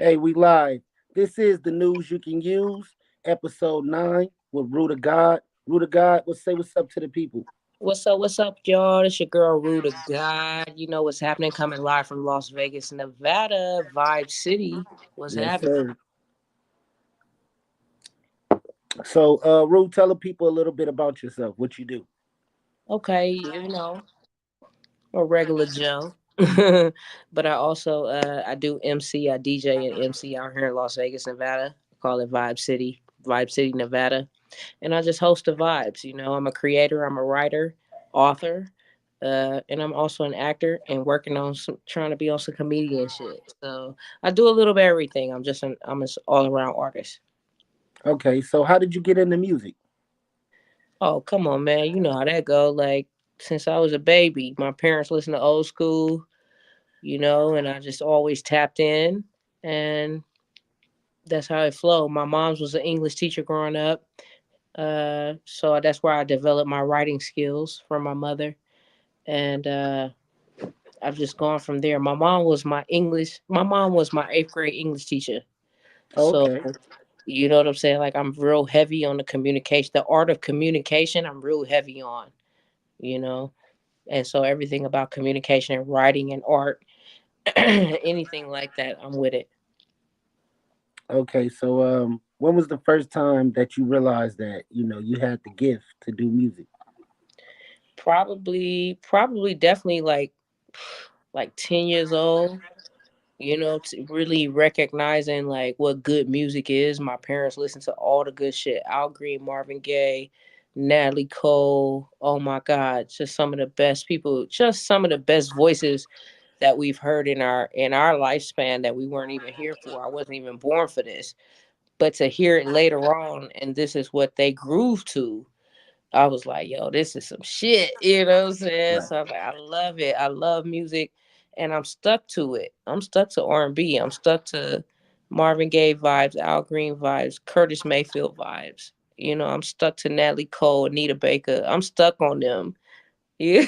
Hey, we live. This is the news you can use, episode 9 with Ruthegod. Ruthegod, let's say what's up to the people. What's up, y'all? It's your girl Ruthegod. You know what's happening, coming live from Las Vegas, Nevada, Vibe City. What's Yes, happening? sir. So, Ruth, tell the people a little bit about yourself, what you do. Okay, a regular Joe. But I also I do MC, I DJ and MC out here in Las Vegas, Nevada. I call it Vibe City, Nevada. And I just host the vibes. I'm a creator, I'm a writer, author, and I'm also an actor and working on trying to be on some comedian shit. So I do a little bit of everything. I'm an all around artist. Okay, so how did you get into music? Oh come on, man, you know how that go. Like since I was a baby, my parents listened to old school, and I just always tapped in, and that's how it flowed. My mom's was an English teacher growing up, so that's where I developed my writing skills from my mother, and I've just gone from there. My mom was my eighth grade English teacher. So, Okay, you know what I'm saying? Like, I'm real heavy on the communication, the art of communication, I'm real heavy on, you know? And so, everything about communication and writing and art, anything like that, I'm with it. okay. So, when was the first time that you realized that you had the gift to do music? Probably, definitely like 10 years old. To really recognizing like what good music is. My parents listened to all the good shit. Al Green, Marvin Gaye, Natalie Cole. Oh my God, just some of the best people, just some of the best voices that we've heard in our lifespan that we weren't even here for. I wasn't even born for this. But to hear it later on and this is what they groove to, I was like, yo, this is some shit. You know what I'm saying? Right. So I was like, I love it. I love music and I'm stuck to it. I'm stuck to R&B. I'm stuck to Marvin Gaye vibes, Al Green vibes, Curtis Mayfield vibes. I'm stuck to Natalie Cole, Anita Baker. I'm stuck on them. Yeah.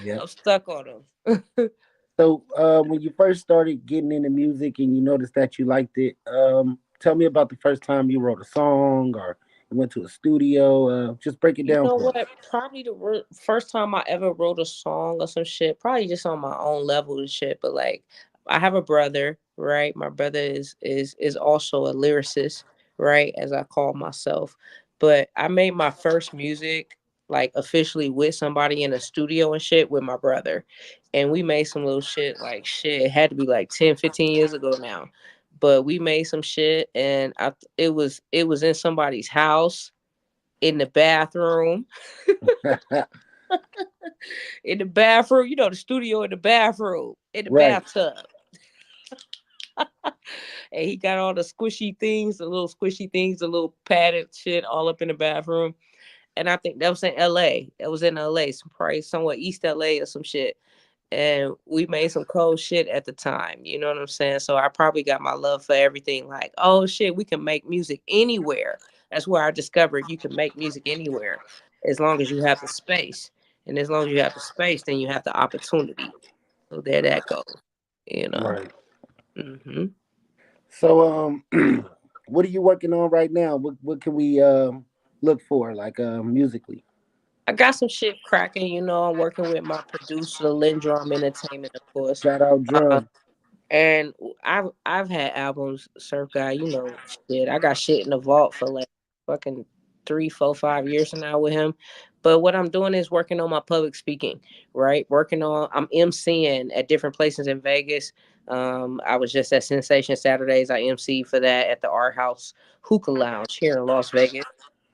Yeah. I'm stuck on them. So, when you first started getting into music and you noticed that you liked it, tell me about the first time you wrote a song or you went to a studio. Just break it You down know for me. what? Probably the first time I ever wrote a song or some shit. Probably just on my own level and shit. But like, I have a brother, right? My brother is also a lyricist, right? As I call myself. But I made my first music like officially with somebody in a studio and shit with my brother, and we made some little shit. Like shit, it had to be like 10, 15 years ago now. But we made some shit, and it was in somebody's house in the bathroom. In the bathroom, the studio in the bathroom, in the Right. bathtub. And he got all the squishy things, the little squishy things, the little padded shit all up in the bathroom. And I think that was in LA. That was in LA, probably somewhere East LA or some shit. And we made some cold shit at the time. You know what I'm saying? So I probably got my love for everything. Like, oh shit, we can make music anywhere. That's where I discovered you can make music anywhere as long as you have the space. And as long as you have the space, then you have the opportunity. So there that goes. You know. Right. hmm So, what are you working on right now? What can we look for, like musically? I got some shit cracking. I'm working with my producer, Lindrum Entertainment, of course. Shout out Uh, Drum. And I've had albums, Surf Guy, shit. I got shit in the vault for like fucking 3, 4, 5 years now with him. But what I'm doing is working on my public speaking, right? I'm MCing at different places in Vegas. I was just at Sensation Saturdays. I MC for that at the Art House Hookah Lounge here in Las Vegas.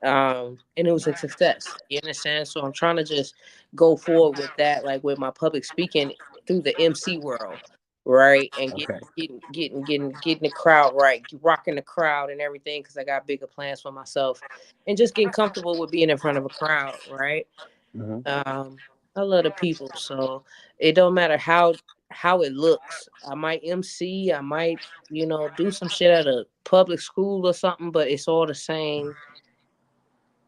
And it was a success. You understand? So I'm trying to just go forward with that, like with my public speaking through the MC world, right? And Okay. getting the crowd right, rocking the crowd and everything, because I got bigger plans for myself, and just getting comfortable with being in front of a crowd, right? Hmm. Um, I love the people, so it don't matter how it looks. I might MC, I might do some shit at a public school or something, but it's all the same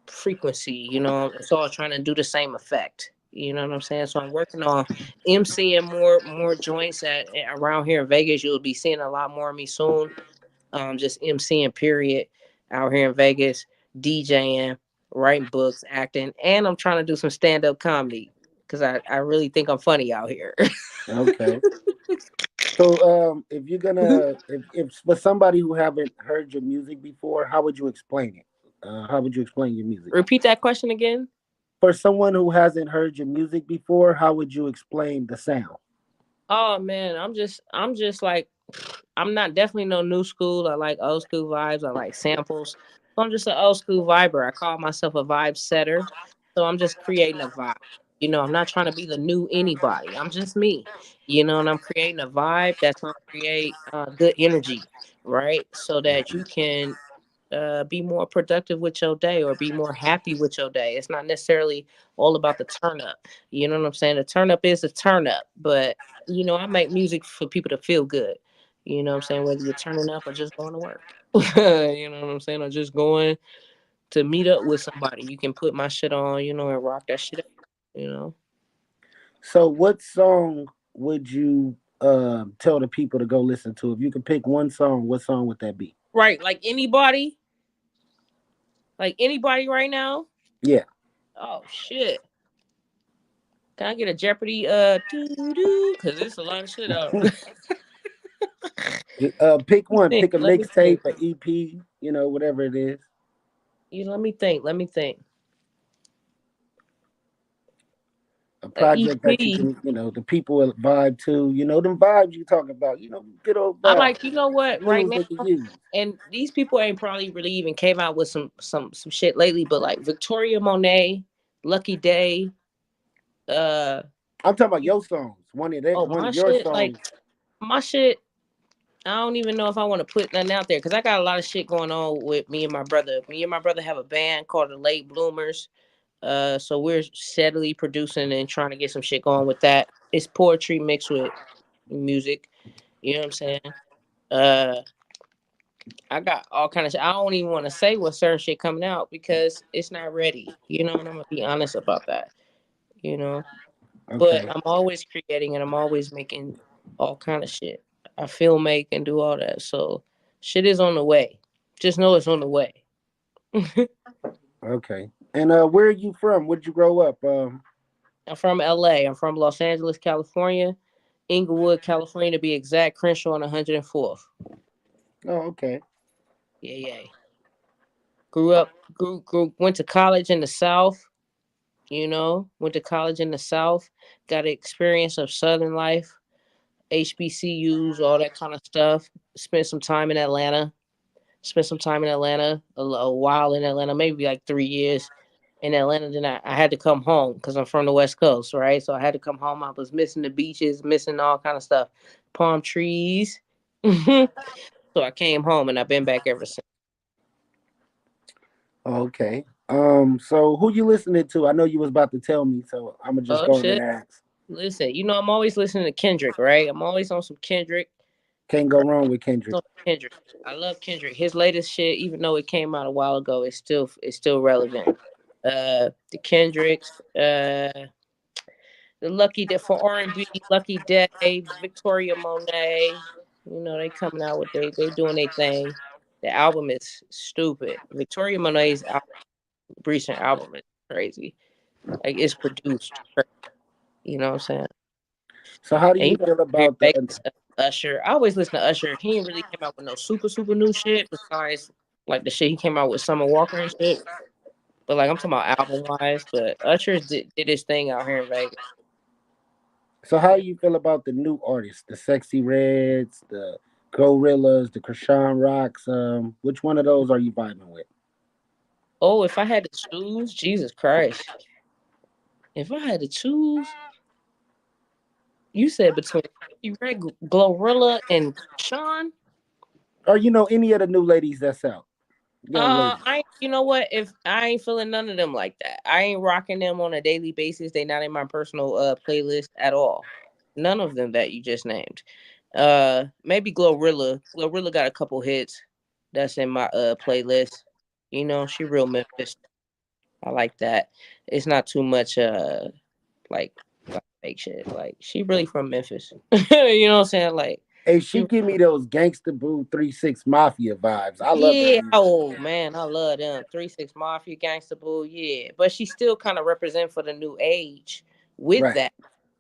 frequency. It's all trying to do the same effect. You know what I'm saying? So I'm working on MCing more joints at around here in Vegas. You'll be seeing a lot more of me soon. Just MCing period out here in Vegas, DJing, writing books, acting, and I'm trying to do some stand up comedy because I really think I'm funny out here. Okay. So, if you're gonna, if for somebody who haven't heard your music before, how would you explain it? How would you explain your music? Repeat that question again. For someone who hasn't heard your music before, how would you explain the sound? Oh man, I'm just like I'm not definitely no new school. I like old school vibes. I like samples. So I'm just an old school viber. I call myself a vibe setter. So I'm just creating a vibe. You know, I'm not trying to be the new anybody. I'm just me. You know, and I'm creating a vibe that's gonna create good energy, right? So that you can be more productive with your day or be more happy with your day. It's not necessarily all about the turn up. You know what I'm saying? The turn up is a turn up, but you know, I make music for people to feel good. You know what I'm saying? Whether you're turning up or just going to work. You know what I'm saying? Or just going to meet up with somebody. You can put my shit on, you know, and rock that shit out, you know. So, what song would you tell the people to go listen to? If you could pick one song, what song would that be? Right, like anybody right now. Yeah, Oh shit. Can I get a Jeopardy doo doo? Cause there's a lot of shit out. pick one. Think, Pick a let me think. mixtape, a EP, whatever it is, Let me think. Let me think. a A project that you EP. can, the people will vibe to. Them vibes you talk about. Good old I vibes. like, you know what, right Tunes now, they can use. and these people ain't probably really even came out with some shit lately, but like Victoria Monet, Lucky Day, uh I'm talking about your songs. oh One my of your shit, like songs. my shit, I don't even know if I want to put nothing out there because I got a lot of shit going on with me and my brother. Me and my brother have a band called the Late Bloomers. So we're steadily producing and trying to get some shit going with that. It's poetry mixed with music. You know what I'm saying? Uh, I got all kind of shit. I don't even want to say what certain shit coming out because it's not ready. You know, and I'm gonna be honest about that. You know, but Okay. I'm always creating and I'm always making all kind of shit. I film make and do all that. So shit is on the way. Just know it's on the way. Okay. And where are you from? Where'd you grow up? I'm from LA. I'm from Los Angeles, California. Inglewood, California to be exact, Crenshaw on 104th. Oh, okay. Yeah, yeah. Went to college in the South, you know, went to college in the South, got an experience of Southern life, HBCUs, all that kind of stuff. Spent some time in Atlanta, a while in Atlanta, maybe like 3 years in Atlanta. Then I had to come home because I'm from the West Coast, right? So I had to come home. I was missing the beaches, missing all kind of stuff, palm trees. So I came home and I've been back ever since. Okay. So who you listening to? I know you was about to tell me, so I'm gonna just Oh go in and shit! ask. Listen, you know I'm always listening to Kendrick, right? I'm always on some Kendrick. Can't go Right? wrong with Kendrick. On Kendrick. I love Kendrick. His latest shit, even though it came out a while ago, it's still relevant. The Kendricks, the Lucky Day for R&B, Lucky Day, Victoria Monet. You know they coming out with they doing their thing. The album is stupid. Victoria Monet's recent album is crazy. Like it's produced, you know what I'm saying? So how do And you you know, feel here in about the? Vegas, Usher. I always listen to Usher. He ain't really came out with no super new shit besides like the shit he came out with Summer Walker and shit. But like I'm talking about album wise. But Usher did his thing out here in Vegas. So how Yeah. you feel about the new artists, the Sexy Reds, the Gorillas, the Krishan Rocks? Which one of those are you vibing with? Oh, if I had to choose, Jesus Christ. If I had to choose, you said between Red Glorilla and Sean. Or any of the new ladies that's out, young ladies? You know what? If I ain't feeling none of them like that, I ain't rocking them on a daily basis. They not in my personal playlist at all. None of them that you just named. Maybe Glorilla. Glorilla got a couple hits that's in my playlist. You know, she real Memphis. I like that. It's not too much. like fake shit. Like she really from Memphis. You know what I'm saying? Like Hey, she she give me those Gangsta Boo 3-6 Mafia vibes. I love that yeah, music. oh man, I love them. 3 6 Mafia, Gangsta Bull, yeah. But she still kind of represent for the new age with Right. that.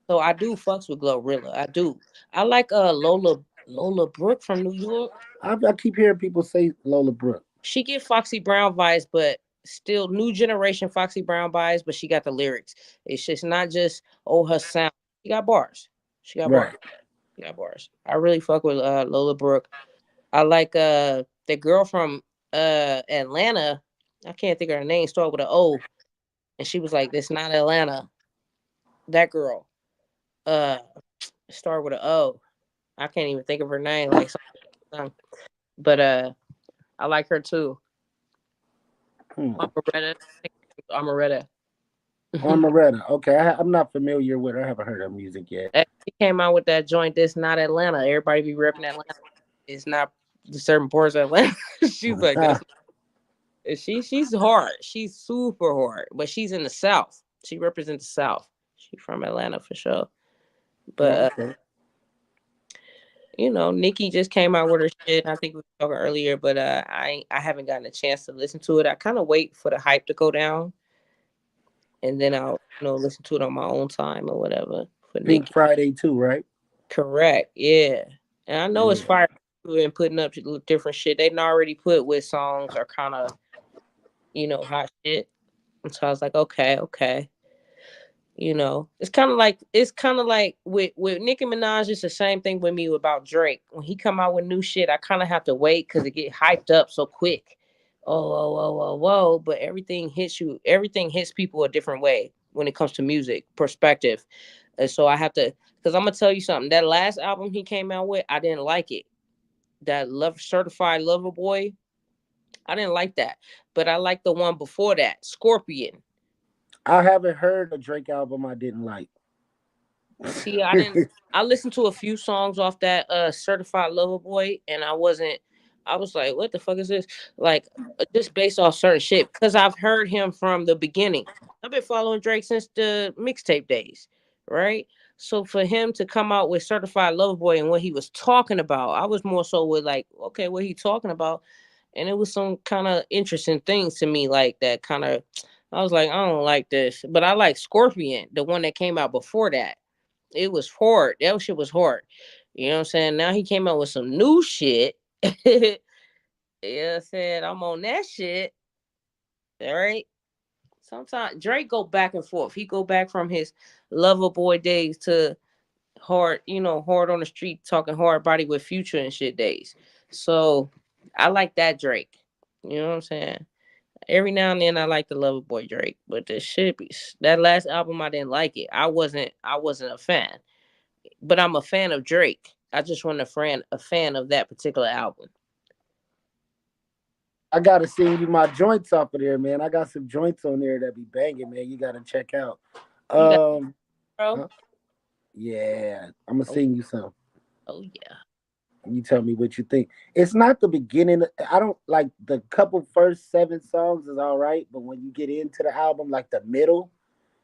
So I do fucks with Glorilla. I do. I like Lola Brooke from New York. I keep hearing people say Lola Brooke. She get Foxy Brown vibes, but still new generation Foxy Brown vibes, but she got the lyrics. It's just not just her sound. She got bars. She got bars. Right. She got bars. I really fuck with Lola Brooke. I like the girl from Atlanta. I can't think of her name, start with an O. And she was like, "This not Atlanta." That girl. Uh start with an O. I can't even think of her name, like something. But I like her too. Hmm. Amaretta. Amaretta. On Loretta. Okay, I'm not familiar with her. I haven't heard her music yet. She came out with that joint, This Not Atlanta. Everybody be repping Atlanta. It's not the certain parts of Atlanta. She's like, that's she's hard. She's super hard. But she's in the South. She represents the South. She's from Atlanta for sure. But Oh, okay. Nikki just came out with her shit. I think we were talking earlier, but I haven't gotten a chance to listen to it. I kind of wait for the hype to go down, and then I'll listen to it on my own time or whatever for Pink Nikki. Friday too, right? Correct, yeah. And I know it's Yeah. fire and putting up different shit. They already put with songs are kind of hot shit. And so I was like, okay, okay. It's kind of like with Nicki Minaj. It's the same thing with me about Drake. When he come out with new shit, I kind of have to wait because it get hyped up so quick. Oh, whoa, whoa, whoa, whoa! But everything hits you. Everything hits people a different way when it comes to music perspective. And so I have to, because I'm gonna tell you something. That last album he came out with, I didn't like it. That Love Certified Lover Boy, I didn't like that. But I like the one before that, Scorpion. I haven't heard a Drake album I didn't like. See, I didn't. I listened to a few songs off that Certified Lover Boy, and I wasn't. I was like, "What the fuck is this?" Like, just based off certain shit because I've heard him from the beginning. I've been following Drake since the mixtape days, right? So for him to come out with Certified Lover Boy and what he was talking about, I was more so with like, okay, what he talking about, and it was some kind of interesting things to me, like that kind of. I was like, I don't like this, but I like Scorpion, the one that came out before that. It was hard. That shit was hard. You know what I'm saying? Now he came out with some new shit. Yeah, I said I'm on that shit. All right. Sometimes Drake go back and forth. He go back from his lover boy days to hard, hard on the street, talking hard body with Future and shit days. So I like that Drake. You know what I'm saying? Every now and then I like the lover boy Drake, but the shit be that last album I didn't like it. I wasn't a fan. But I'm a fan of Drake. I just wasn't a fan of that particular album. I gotta send you my joints off of there, man. I got some joints on there that be banging, man. You gotta check out. You got Um, bro? huh? Yeah, I'm gonna Oh, sing you some. oh yeah. You tell me what you think. It's not the beginning. I don't like the couple first 7 songs is all right, but when you get into the album, like the middle,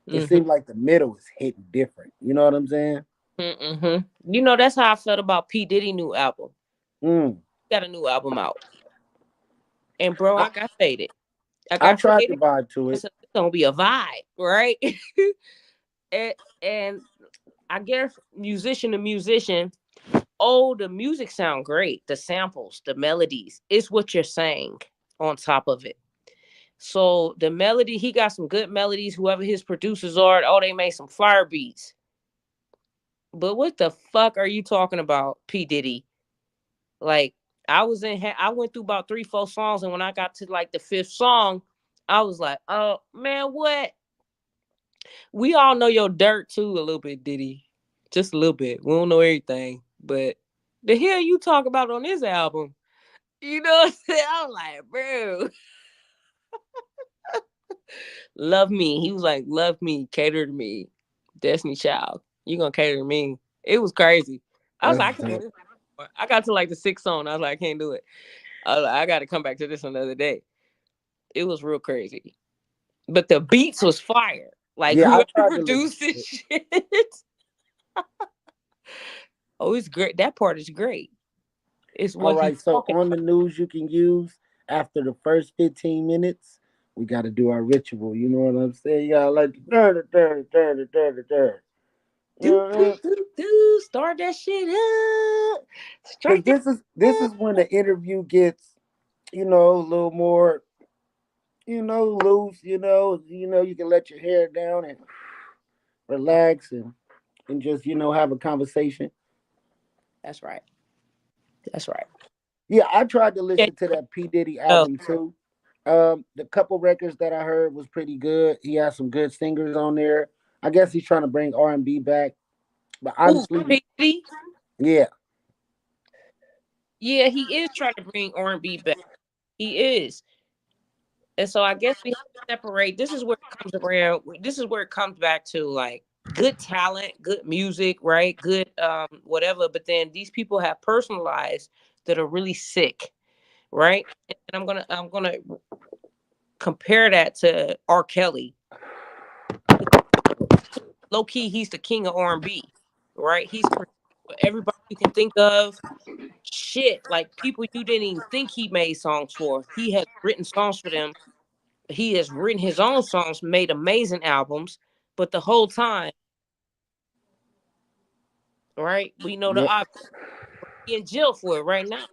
it Mm-hmm. seems like the middle is hitting different. You know what I'm saying? Mm-hmm. That's how I felt about P Diddy new album. Mm. Got a new album out, and bro, I I got faded. I I got tried to faded. vibe to I it. said it's gonna be a vibe, right? and, and I guess musician to musician. Oh, the music sound great. The samples, the melodies, it's what you're saying on top of it. So the melody, he got some good melodies. Whoever his producers are, oh, they made some fire beats. But what the fuck are you talking about, P Diddy? Like I went through about 3, 4 songs, and when I got to like the fifth song, I was like, oh man, what? We all know your dirt too a little bit, Diddy, just a little bit. We don't know everything, but the hell you talk about on this album? You know what I'm saying? I'm like, bro, love me. He was like, love me, cater to me. Destiny Child, you gonna cater to me. It was crazy. I was That's like, I can do dope. this. I got to like the sixth song. I was like, I can't do it. I was like, I got to come back to this another day. It was real crazy. But the beats was fire. Like Yeah, I whoever tried to listen produced to this it. shit. Oh, it's great. That part is great. It's All what he's right, so talking on the about. news you can use after the first 15 minutes, we got to do our ritual. You know what I'm saying? Y'all like dirt, dirt, dirt, dirt, dirt. You Do know what I do mean? do do. Start that shit up. Because Strike that this up. is when the interview gets, a little more, loose. You can let your hair down and relax and just have a conversation. That's right. That's right. Yeah, I tried to Yeah, listen to that P Diddy no. album too. The couple records that I heard was pretty good. He has some good singers on there. I guess he's trying to bring R&B back, but Ooh, honestly, PD. yeah, Yeah, he is trying to bring R&B back. He is. And so I guess we have to separate. This is where it comes around. This is where it comes back to like good talent, good music, right? Good whatever. But then these people have personal lives that are really sick, right? And I'm gonna compare that to R. Kelly. Low key, he's the king of R&B, right? He's produced for everybody you can think of. Shit, like people you didn't even think he made songs for. He has written songs for them. He has written his own songs, made amazing albums, but the whole time, right? We know the yep, obvious. He in jail for it right now.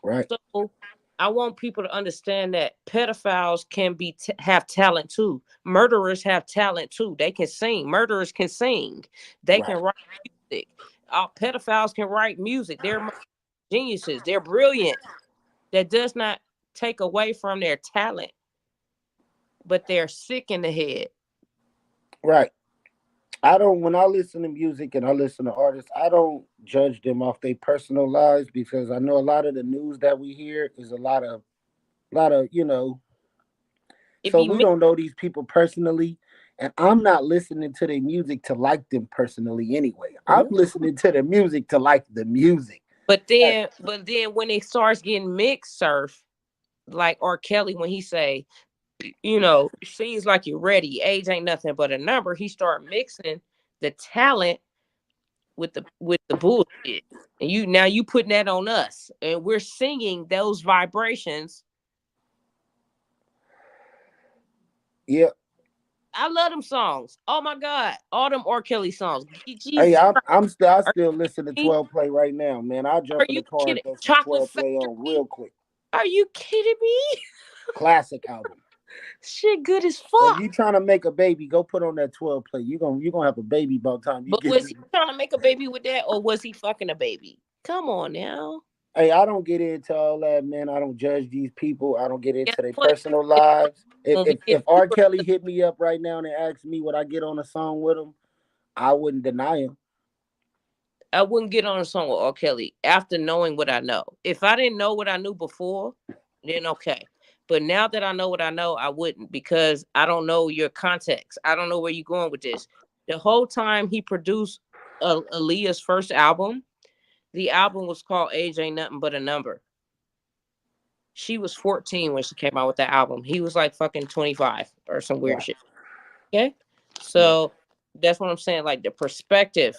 right, So I want people to understand that pedophiles can have talent too. Murderers have talent too. They can sing. Murderers can sing. They can right, write music. Pedophiles can write music. They're geniuses. They're brilliant. That does not take away from their talent, but they're sick in the head. right. I don't when I listen to music and I listen to artists, I don't judge them off their personal lives because I know a lot of the news that we hear is a lot of. It So be we mixed, don't know these people personally, and I'm not listening to their music to like them personally anyway. I'm listening to the music to like the music. Like, but then when it starts getting mixed, surf like R. Kelly when he say, seems like you're ready. Age ain't nothing but a number. He start mixing the talent with the bullshit, and you putting that on us, and we're singing those vibrations. yeah, I love them songs. Oh my god, all them R. Kelly songs. hey, Jesus I'm Christ. I'm still I Are still listen to you kidding me? 12 play right now, man. I'll Are jump in you the car and kidding? throw some Chocolate 12 play on Factory? real quick. Are you kidding me? Classic album. Shit, good as If fuck. you trying to make a baby, go put on that 12 play. You gonna have a baby by the time you But get was to. he trying to make a baby with that, or was he fucking a baby? Come on now. Hey, I don't get into all that, man. I don't judge these people. I don't get Guess into their what? personal It's lives. If when we if, get if R. deeper. Kelly hit me up right now and asked me would I get on a song with him, I wouldn't deny him. I wouldn't get on a song with R. Kelly after knowing what I know. If I didn't know what I knew before, then okay. But now that I know what I know, I wouldn't because I don't know your context. I don't know where you're going with this. The whole time he produced Aaliyah's first album, the album was called Age Ain't Nothing But a Number. She was 14 when she came out with that album. He was like fucking 25 or some weird Right. shit. Okay. Yeah. So that's what I'm saying. Like the perspective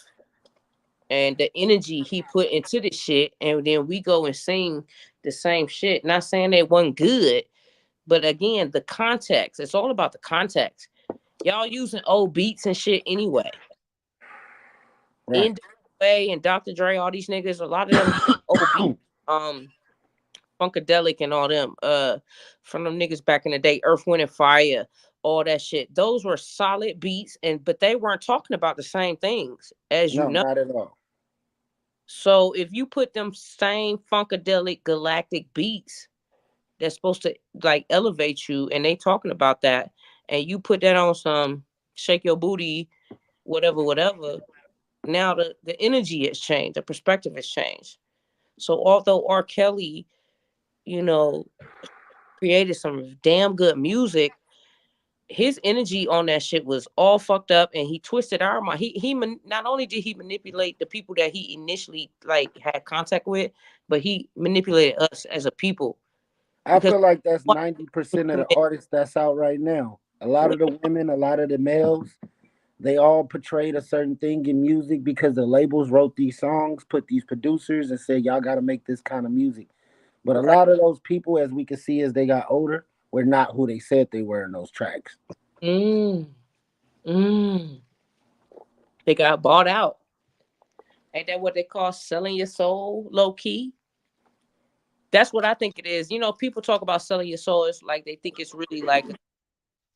and the energy he put into the shit, and then we go and sing the same shit. Not saying they wasn't good, but again, the context. It's all about the context. Y'all using old beats and shit anyway. Right. NWA and Dr. Dre, all these niggas, a lot of them use old beats. Um, Funkadelic and all them. From them niggas back in the day, Earth, Wind and Fire, all that shit. Those were solid beats, but they weren't talking about the same things as you No, know. not at all. So if you put them same funkadelic galactic beats that's supposed to like elevate you, and they talking about that, and you put that on some shake your booty, whatever, whatever. Now the energy has changed, the perspective has changed. So although R. Kelly, you know, created some damn good music, his energy on that shit was all fucked up, and he twisted our mind. Not only did he manipulate the people that he initially like had contact with, but he manipulated us as a people I because feel like that's 90% of the artists that's out right now. A lot of the women, a lot of the males, they all portrayed a certain thing in music because the labels wrote these songs, put these producers, and said y'all got to make this kind of music. But a Right. lot of those people, as we can see as they got older, were not who they said they were in those tracks. Mm. Mm. They got bought out. Ain't that what they call selling your soul, low key? That's what I think it is. You know, people talk about selling your soul. It's like they think it's really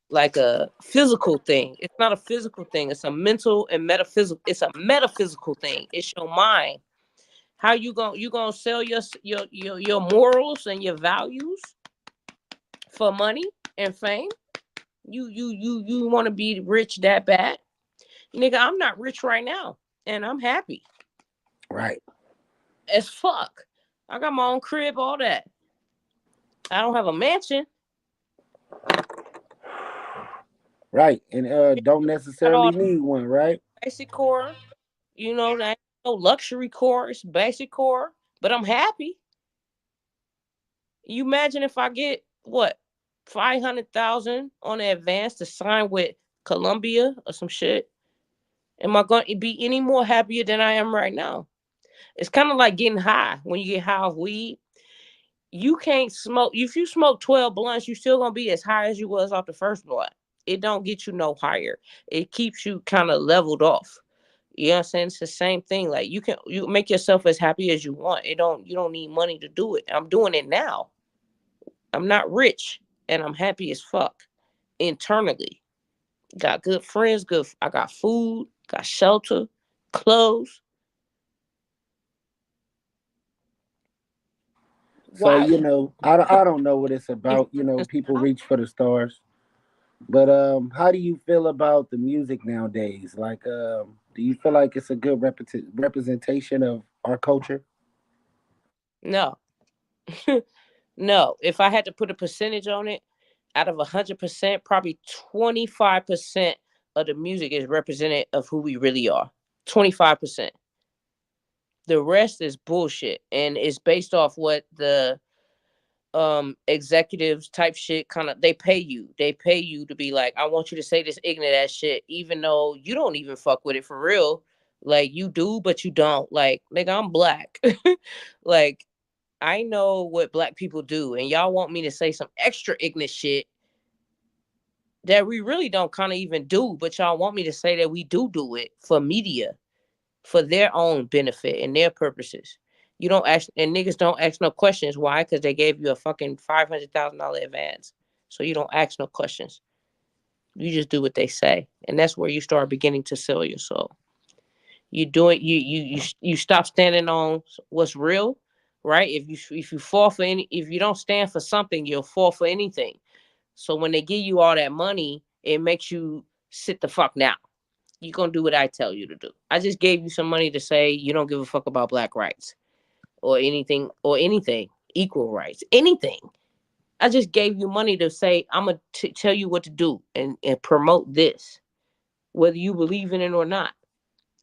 like a physical thing. It's not a physical thing. It's a mental and metaphysical. It's a metaphysical thing. It's your mind. How you gonna sell your morals and your values for money and fame? You want to be rich that bad, nigga? I'm not rich right now, and I'm happy Right, as fuck. I got my own crib, all that. I don't have a mansion. right, and don't Got necessarily all need one, right? basic core. You know, that ain't no luxury core. It's basic core, but I'm happy. You imagine if I get what 500,000 on the advance to sign with Columbia or some shit. Am I going to be any more happier than I am right now? It's kind of like getting high. When you get high off weed, you can't smoke. If you smoke 12 blunts, you still gonna be as high as you was off the first blunt. It don't get you no higher. It keeps you kind of leveled off. You know what I'm saying? It's the same thing. Like you make yourself as happy as you want. It don't You don't need money to do it. I'm doing it now. I'm not rich and I'm happy as fuck internally. Got good friends, good I got food, got shelter, clothes. So Why I don't know what it's about. People reach for the stars, but how do you feel about the music nowadays? Like, do you feel like it's a good representation of our culture? no. No. If I had to put a percentage on it, out of 100%, probably 25% of the music is representative of who we really are. 25%. The rest is bullshit and it's based off what the executives type shit kind of they pay you to be like, I want you to say this ignorant ass shit even though you don't even fuck with it for real. Like you do but you don't. Like nigga, I'm black. Like I know what black people do and y'all want me to say some extra ignorant shit that we really don't kind of even do, but y'all want me to say that we do it for media, for their own benefit and their purposes. You don't ask, and niggas don't ask no questions. Why? Because they gave you a fucking $500,000 advance, so you don't ask no questions. You just do what they say, and that's where you start beginning to sell your soul. You do it. You stop standing on what's real, right? If you fall for any, if you don't stand for something, you'll fall for anything. So when they give you all that money, it makes you sit the fuck down. You gonna do what I tell you to do. I just gave you some money to say you don't give a fuck about black rights or anything, equal rights, anything. I just gave you money to say I'm gonna tell you what to do and promote this, whether you believe in it or not.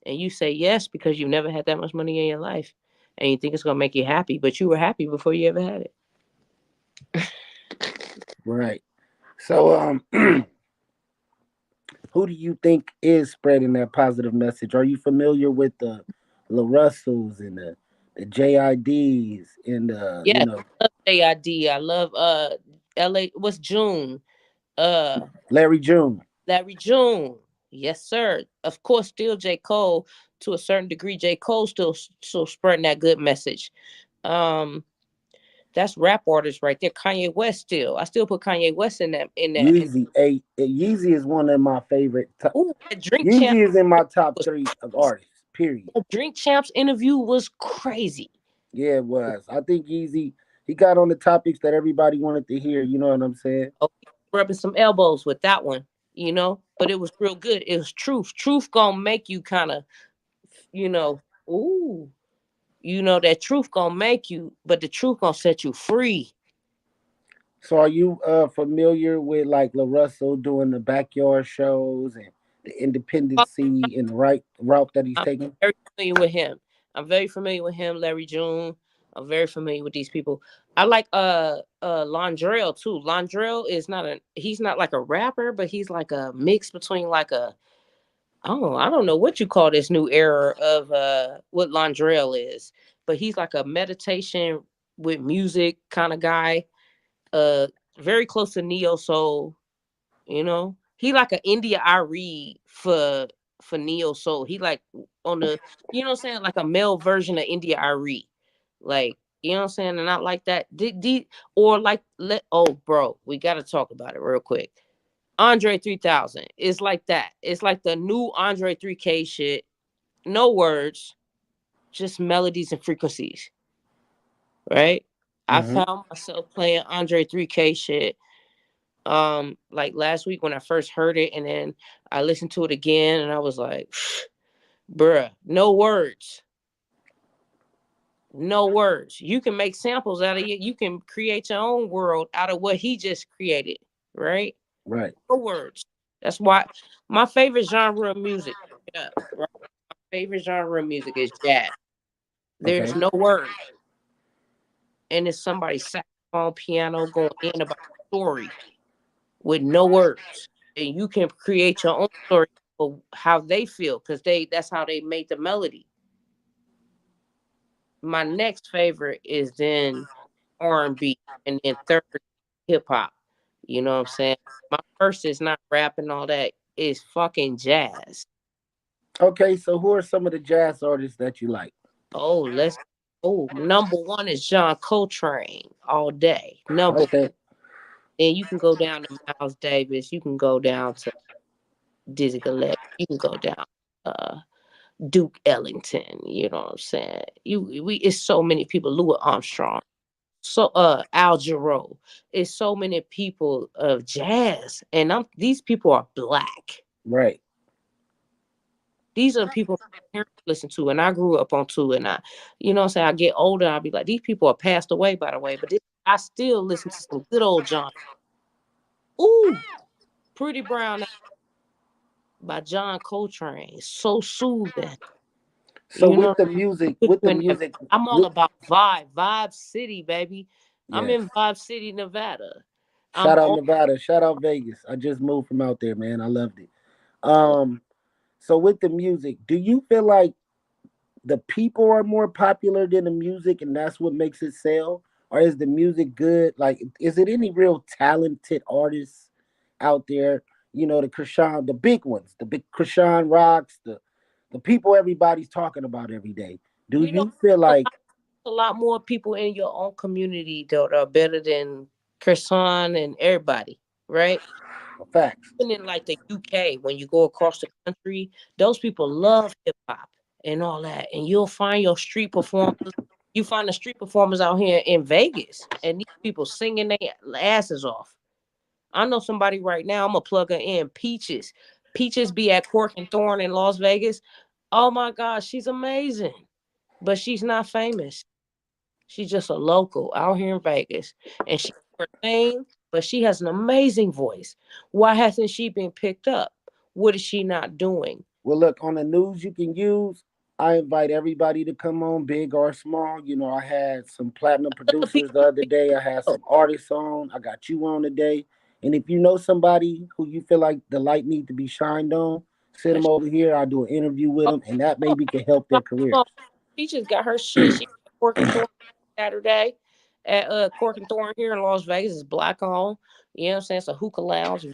And you say yes because you've never had that much money in your life, and you think it's gonna make you happy, but you were happy before you ever had it. Right. So, who do you think is spreading that positive message? Are you familiar with the La Russells and the JIDs and Yes, I love JID. I love LA. What's June? Uh, Larry June? Larry June. Yes, sir. Of course, still J. Cole to a certain degree. J. Cole still spreading that good message. Um, that's rap artists right there. Kanye West still. I still put Kanye West in that in Yeezy, Yeezy is one of my favorite. ooh, that Drink Champ Yeezy is in my top was three of crazy. artists. Period. That Drink Champs interview was crazy. Yeah, it was. I think Yeezy he got on the topics that everybody wanted to hear. You know what I'm saying? Oh, rubbing some elbows with that one, you know. But it was real good. It was truth. Truth gonna make you kind of, you know, ooh, that truth gonna make you, but the truth gonna set you free. So, are you familiar with like La Russell doing the backyard shows and the I'm independency and the right route that he's taking? very familiar with him. I'm very familiar with him, Larry June. I'm very familiar with these people. I like Londrell too. Londrell is not a he's not like a rapper, but he's like a mix between like a oh, I don't know what you call this new era of what Londrell is, but he's like a meditation with music kind of guy. Uh very close to neo soul, you know. He like a India Ari for neo soul. He like on the you know what I'm saying, like a male version of India Ari. Like, you know what I'm saying? And not like that. Or like let oh bro, we gotta talk about it real quick. Andre 3000. It's like that. It's like the new Andre 3K shit. No words, just melodies and frequencies, right? I Hmm. found myself playing Andre 3K shit like last week when I first heard it, and then I listened to it again and I was like, bruh, no words. No words. You can make samples out of it. You can create your own world out of what he just created, right? Right. No words. That's why my favorite genre of music, yeah, right? My favorite genre of music is jazz. Okay. There's no words. And it's somebody saxophone, piano going in about a story with no words. And you can create your own story of how they feel because that's how they made the melody. My next favorite is then R&B, and then third hip hop. You know what I'm saying? My first is not rap and all that. It's fucking jazz. Okay. So who are some of the jazz artists that you like? Oh, let's. Oh, number one is John Coltrane all day. Number, Okay. and you can go down to Miles Davis. You can go down to Dizzy Gillespie. You can go down uh Duke Ellington. You know what I'm saying? It's so many people. Louis Armstrong. So Al Jarreau. It's so many people of jazz, and these people are black. Right. These are the people my parents listen to, and I grew up on too. And you know what I'm saying, I get older, I'll be like, these people are passed away, by the way, but I still listen to some good old John. Ooh, Pretty Brown by John Coltrane. So soothing. So You with know, the music, put with you the in that. music, I'm all with about Vibe City, baby. I'm yes. in Vibe City, Nevada. Shout I'm out on. Nevada. Shout out Vegas. I just moved from out there, man. I loved it. Oh, So with the music, do you feel like the people are more popular than the music and that's what makes it sell? Or is the music good? Like, is it any real talented artists out there? You know, the Krishan, the big ones, the big Krishan Rocks, the people everybody's talking about every day. Do you know, you feel like a lot more people in your own community that are better than Chrisan and everybody, right? facts? Even in like the UK, when you go across the country, those people love hip hop and all that, and you'll find your street performers. You find the street performers out here in Vegas, and these people singing their asses off. I know somebody right now. I'm gonna plug her in. Peaches. Peaches be at Cork and Thorn in Las Vegas. Oh my gosh, she's amazing, but she's not famous. She's just a local out here in Vegas, and she her thing, but she has an amazing voice. Why hasn't she been picked up? What is she not doing? Well, look, on the news you can use, I invite everybody to come on, big or small. You know, I had some platinum Let the producers people the other day. I had know. some artists on. I got you on today. And if you know somebody who you feel like the light need to be shined on, send them Let's- over here. I'll do an interview with Oh, them, and that oh, maybe can help oh, their careers. oh, she just got her shit. She at Cork and Thorn Saturday at Cork and Thorn here in Las Vegas. It's black owned. You know what I'm saying? It's a hookah lounge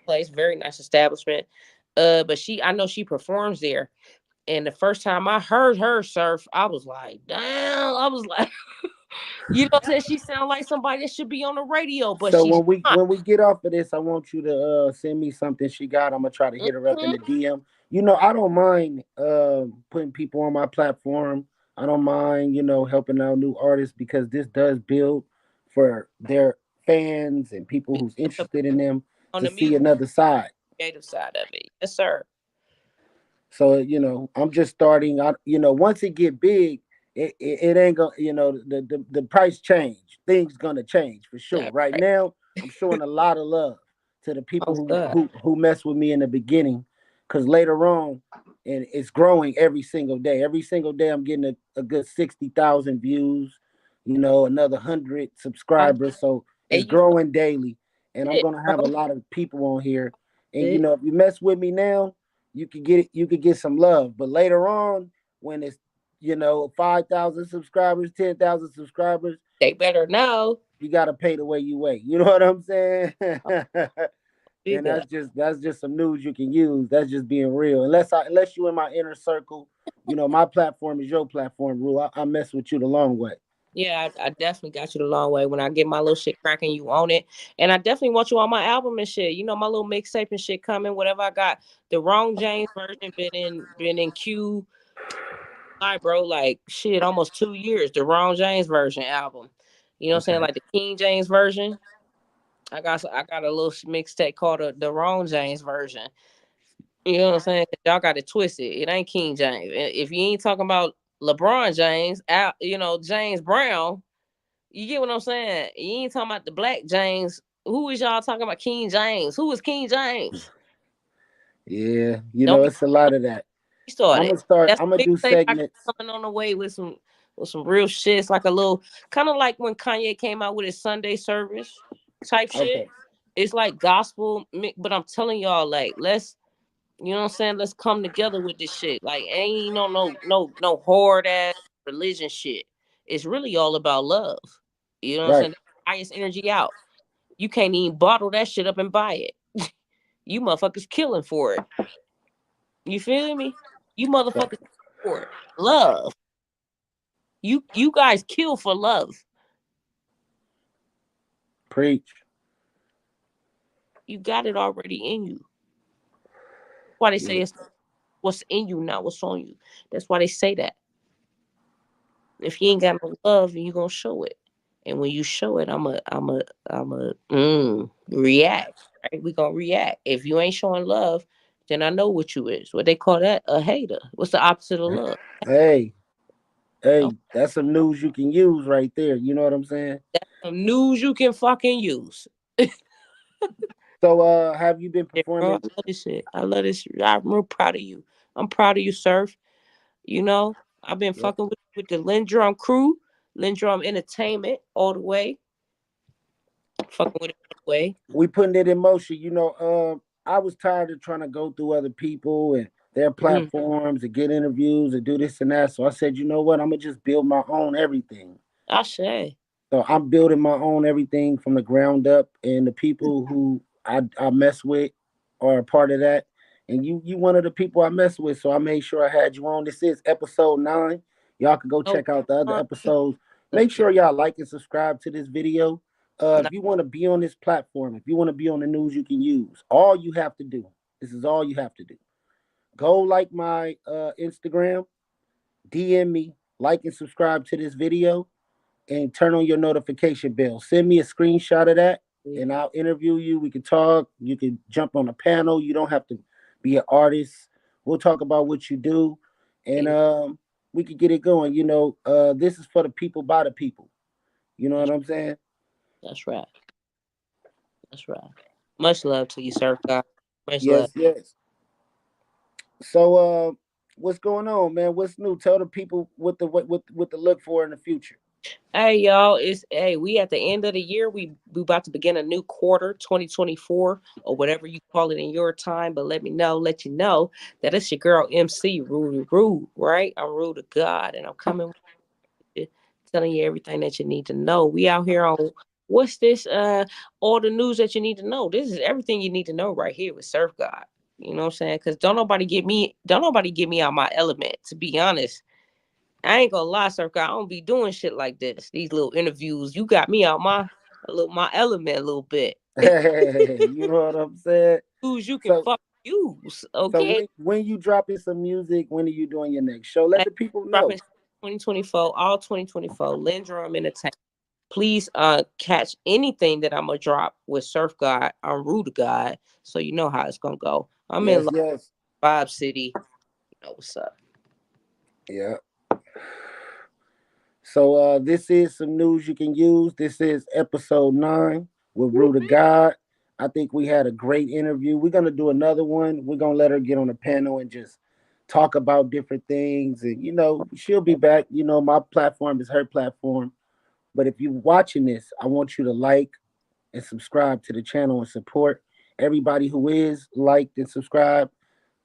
place, very nice establishment. But I know she performs there. And the first time I heard her surf, I was like, damn. I was like, you know what I'm saying? She sounds like somebody that should be on the radio, but So she's when we not. when we get off of this, I want you to send me something she got. I'm gonna try to hit her up in Mhm. the DM. You know, I don't mind putting people on my platform. I don't mind, helping out new artists because this does build for their fans and people who's interested in them On to the see music another side. creative side of it. Yes, sir. So I'm just starting. Once it get big, it ain't gonna. The price change. Things gonna change for sure. Yeah, Right right. now, I'm showing a lot of love to the people Oh, who God. who who mess with me in the beginning, because later on, and it's growing every single day. Every single day, I'm getting a good 60,000 views. another 100 I'm subscribers. So hey it's you know growing daily, and I'm shit, gonna have a bro. lot of people on here. And Shit. if you mess with me now, you could get it. You could get some love. But later on, when it's 5,000 subscribers, 10,000 subscribers, They better know. you got to pay the way you weigh. You know what I'm saying? Oh, And bigger. that's just some news you can use. That's just being real. Unless you in my inner circle, my platform is your platform, Rule. I mess with you the long way. Yeah, I definitely got you the long way. When I get my little shit cracking, you own it. And I definitely want you on my album and shit. You know, my little mixtape and shit coming. Whatever I got. The wrong James version been in queue, like, bro, like shit, almost 2 years. The wrong James version album. You know what I'm saying? Okay. Like the King James version. I got a little mixtape called the wrong James version. You know what I'm saying? 'Cause y'all got it twisted. It ain't King James. If you ain't talking about LeBron James, out, James Brown. You get what I'm saying? You ain't talking about the Black James. Who is y'all talking about? King James. Who is King James? Yeah, Don't be it's a lot of that. I'm started. gonna start. That's I'm gonna a do mixtape I got segments. coming on the way with some real shit. It's like a little kind of like when Kanye came out with his Sunday service type shit. Okay. It's like gospel, but I'm telling y'all, like, let's, you know what I'm saying? Let's come together with this shit. Like, ain't no hard ass religion shit. It's really all about love. You know what I'm Right. saying? That's the highest energy out. You can't even bottle that shit up and buy it. You motherfuckers killing for it. You feel me? You Right. motherfuckers for it. Love. You guys kill for love. Preach. You got it already in you. That's why they say Yeah. it's what's in you, not what's on you. That's why they say that. If you ain't got no love, you gonna show it. And when you show it, I'm a react. Right? We gonna react. If you ain't showing love, then I know what you is. What they call that? A hater. What's the opposite of love? Hey, Oh, that's some news you can use right there. You know what I'm saying? that's some news you can fucking use. So, have you been Yeah, bro, I performing? love this shit. I love this. I'm real proud of you. I'm proud of you, Surf. You know, I've been Yeah. fucking with the Lindrum crew, Lindrum Entertainment, all the way. Fucking with it all the way. We putting it in motion. I was tired of trying to go through other people and their Mm. platforms and get interviews and do this and that. So I said, you know what? I'm gonna just build my own everything. I say. So I'm building my own everything from the ground up, and the people who I mess with are a part of that. And you one of the people I mess with, so I made sure I had you on. This is episode 9. Y'all can go No, check out the other uh, episodes. Make sure y'all like and subscribe to this video. no, If you want to be on this platform, if you want to be on the news, you can use. All you have to do. This is all you have to do. Go like my Instagram, DM me, like and subscribe to this video, and turn on your notification bell. Send me a screenshot of that, and I'll interview you. We can talk. You can jump on a panel. You don't have to be an artist. We'll talk about what you do, and we could get it going. This is for the people by the people. You know what that's, I'm saying? that's right. That's right. Much love to you, Surf God. Much love. Yes, yes. So, what's going on, man? What's new? Tell the people what to look for in the future. Hey y'all, we at the end of the year. We about to begin a new quarter, 2024, or whatever you call it in your time. But let you know that it's your girl MC Rude, right? I'm Rude to God, and I'm coming with you, telling you everything that you need to know. We out here on what's this? All the news that you need to know. This is everything you need to know right here with Surf God. You know what I'm saying? Because don't nobody get me out my element. To be honest, I ain't gonna lie, Circle. I don't be doing shit like this. These little interviews, you got me out my element a little bit. Hey, you know what I'm saying? Who's you can So, fuck use, so okay? when you dropping some music, when are you doing your next show? Let Like, the people know. dropping 2024, all 2024. Lindrum Entertainment. Please catch anything that I'm gonna drop with Surf God. I'm Rude God, so you know how it's gonna go. I'm in Yes, yes. Vibe City. You know what's up. Yeah. So this is some news you can use. This is episode 9 with Ruthegod. I think we had a great interview. We're gonna do another one. We're gonna let her get on the panel and just talk about different things. And she'll be back. My platform is her platform. But if you're watching this, I want you to like and subscribe to the channel and support everybody who is liked and subscribed.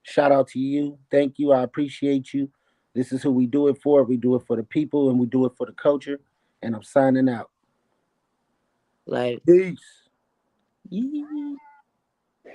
Shout out to you. Thank you. I appreciate you. This is who we do it for. We do it for the people and we do it for the culture. And I'm signing out. Like, Peace. yee.